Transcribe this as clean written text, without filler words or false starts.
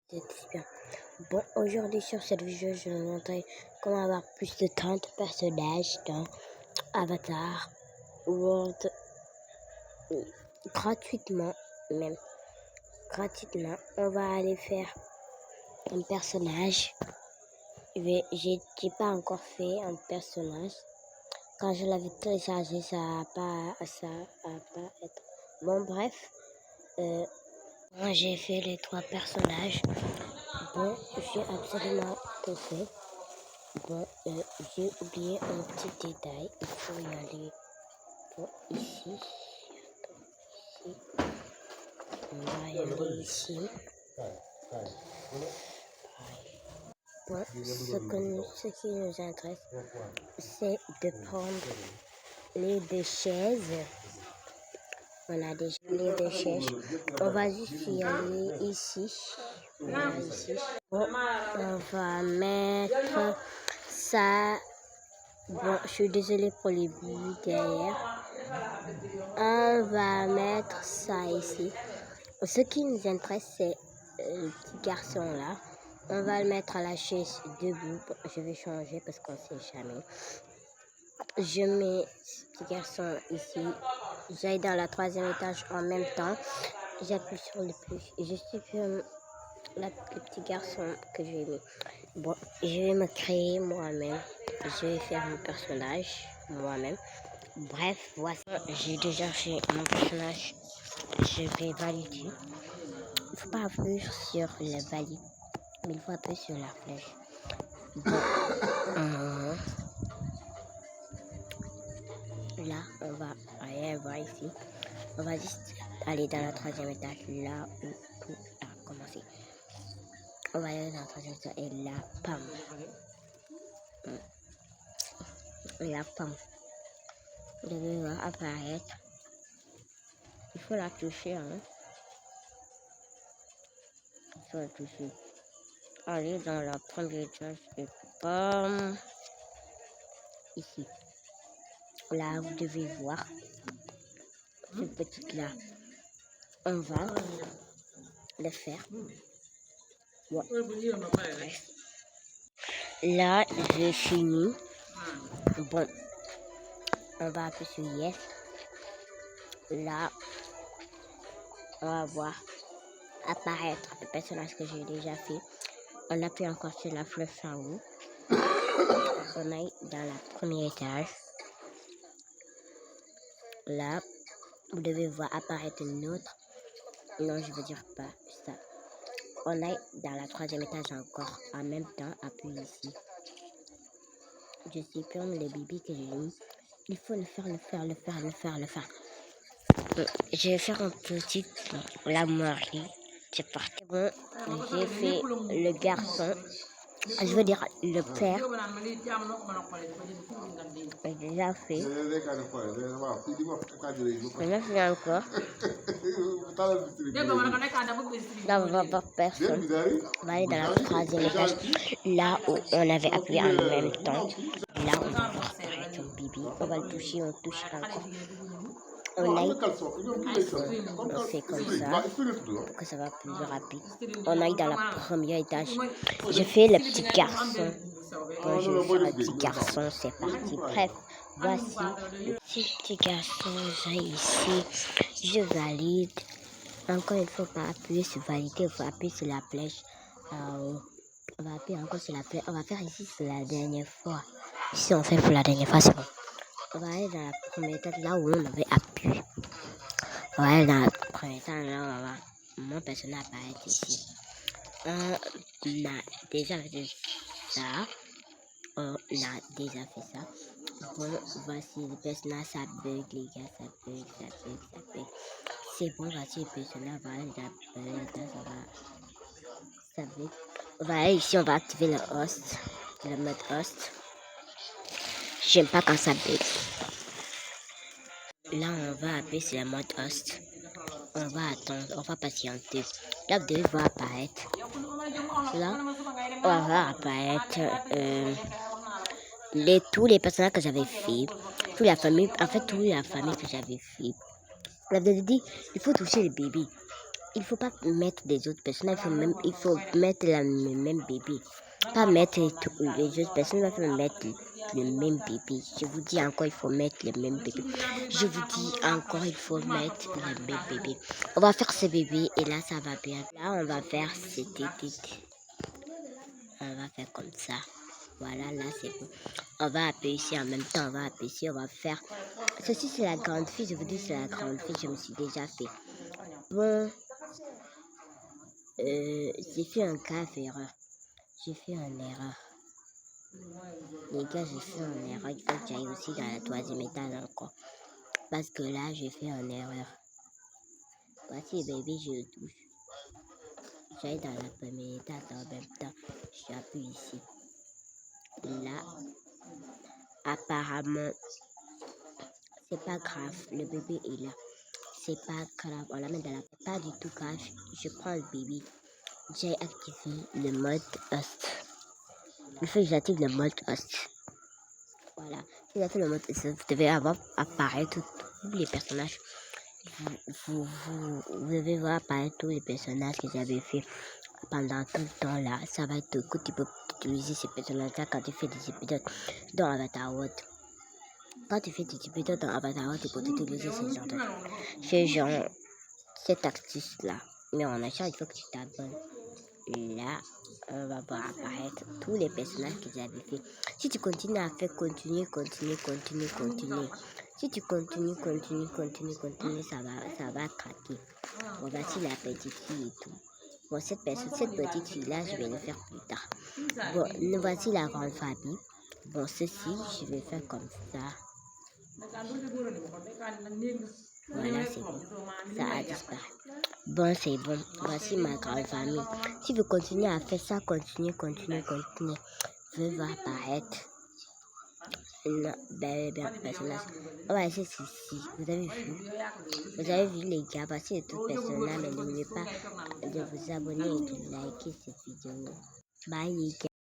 C'est bien. Bon, aujourd'hui sur cette vidéo, je vais vous montrer comment avoir plus de 30 personnages dans Avatar World gratuitement, même gratuitement. On va aller faire un personnage. J'ai pas encore fait un personnage. Quand je l'avais téléchargé, ça a pas être bon. Bref, moi j'ai fait les 3 personnages. Bon, j'ai absolument tout fait. Bon, j'ai oublié un petit détail. Il faut y aller. Bon, ici. On va y aller ici. Bon, ce qui nous intéresse, c'est de prendre les 2 chaises. On a déjà les 2 chaises. On va juste y aller ici. Voilà, ici. Bon, on va mettre ça. Bon, je suis désolée pour les bruits derrière. On va mettre ça ici. Ce qui nous intéresse, c'est le petit garçon là. On va le mettre à la chaise debout. Je vais changer parce qu'on ne sait jamais. Je mets ce petit garçon ici. J'aille dans la 3e étage en même temps. J'appuie sur le plus. Et je supprime le petit garçon que j'ai mis. Bon, je vais me créer moi-même. Je vais faire mon personnage moi-même. Bref, voici. J'ai déjà fait mon personnage. Je vais valider. Il ne faut pas appuyer sur le valide, mais il faut appuyer sur la flèche. Bon, là, on va rien voir ici. On va juste aller dans la 3e étage, là où tout a commencé. On va aller dans la 3e étage et là, pam. La pam. Vous devez voir apparaître. Il faut la toucher, hein. Il faut la toucher. Allez dans la 1e étage et pam. Ici. Là, vous devez voir ce petit là. On va le faire. Ouais. Là, j'ai fini. Bon, on va appuyer sur Yes. Là, on va voir apparaître le personnage que j'ai déjà fait. On appuie encore sur la flèche en haut. On est dans la 1er étage. Là, vous devez voir apparaître une autre. Non, je veux dire pas ça. On est dans la 3e étage encore. En même temps, appuyez ici. Je supprime les bébés que j'ai mis. Il faut le faire. Je vais faire un petit la Marie. C'est parti. Bon, j'ai fait le garçon. Je veux dire le père. J'ai déjà fait. On a fait encore. Là, on va voir personne. On va aller dans la 3e étage. Là où on avait appuyé en même temps. Là, on va voir apparaître un bébé. On va le toucher, on touche encore. On fait comme ça pour que ça va plus rapide. On aille dans la 1er étage. Je fais le petit garçon. Bon, je vais faire le petit garçon, c'est parti. Bref, voici le petit garçon. J'ai ici. Je valide. Encore, il ne faut pas appuyer sur valider. Il faut appuyer sur la flèche. On va appuyer encore sur la flèche. On va faire ici pour la dernière fois. Ici, on fait pour la dernière fois, c'est bon. On va aller dans la 1e étage, là où on avait appuyé. On va aller dans la 1e étage, là où on va voir mon personnage apparaître ici. On a déjà fait ça. Bon, voici le personnage, ça bug, les gars, ça bug. C'est bon, voici le personnage, voilà, ça bug. On va aller ici, on va activer le mode host. J'aime pas quand ça bug. Là, on va appuyer sur le mode host. On va attendre, on va patienter. Là, vous devez voir apparaître. Là, on va apparaître tous les personnages que j'avais fait. Toute la famille que j'avais fait. Là, vous avez dit, il faut toucher le bébé. il faut pas mettre des autres personnages, il faut mettre le même bébé. Pas mettre les autres personnes, il faut mettre le même bébé. Je vous dis encore, il faut mettre le même bébé. Je vous dis encore, il faut mettre le même bébé. On va faire ce bébé et là, ça va bien. Là, on va faire cette édite. On va faire comme ça. Voilà, là, c'est bon. On va appuyer ici en même temps. On va appuyer ici, on va faire... Ceci, c'est la grande fille. Je vous dis, c'est la grande fille. Je me suis déjà fait. Bon... j'ai fait un grave erreur. J'ai fait une erreur. Les gars, j'ai fait une erreur. Il faut que j'aille aussi dans la troisième étage encore. Parce que là, j'ai fait une erreur. Voici, baby, je le touche. J'aille dans la première étage en même temps. J'appuie ici. Là, apparemment, c'est pas grave. Le bébé est là. C'est pas grave. On la met dans la... Pas du tout grave. Je prends le bébé. J'ai activé le mode host. Il faut que j'active le mode host. Voilà. Si j'active le mode host, vous devez avoir apparaître tous les personnages. Vous devez voir apparaître tous les personnages que j'avais fait pendant tout le temps là. Ça va être que tu peux utiliser ces personnages-là quand tu fais des épisodes dans Avatar World. Quand tu fais des épisodes dans Avatar World, tu peux utiliser ce genre, cette astuce-là. Mais en achat, il faut que tu t'abonnes. Là, on va voir apparaître tous les personnages que j'avais fait. Si tu continues à faire continue. Si tu continues, ça va craquer. Bon, voici la petite fille et tout. Bon, cette petite fille-là, je vais le faire plus tard. Bon, nous voici la grande famille. Bon, ceci, je vais faire comme ça. Voilà, c'est bon. Ça a disparu. Bon, c'est bon. Voici ma grande famille. Si vous continuez à faire ça, continuez. Vous va apparaître. Personnage. On va essayer ici. Vous avez vu les gars. Voici les tout personnages. Mais n'oubliez pas de vous abonner et de liker cette vidéo. Bye les gars.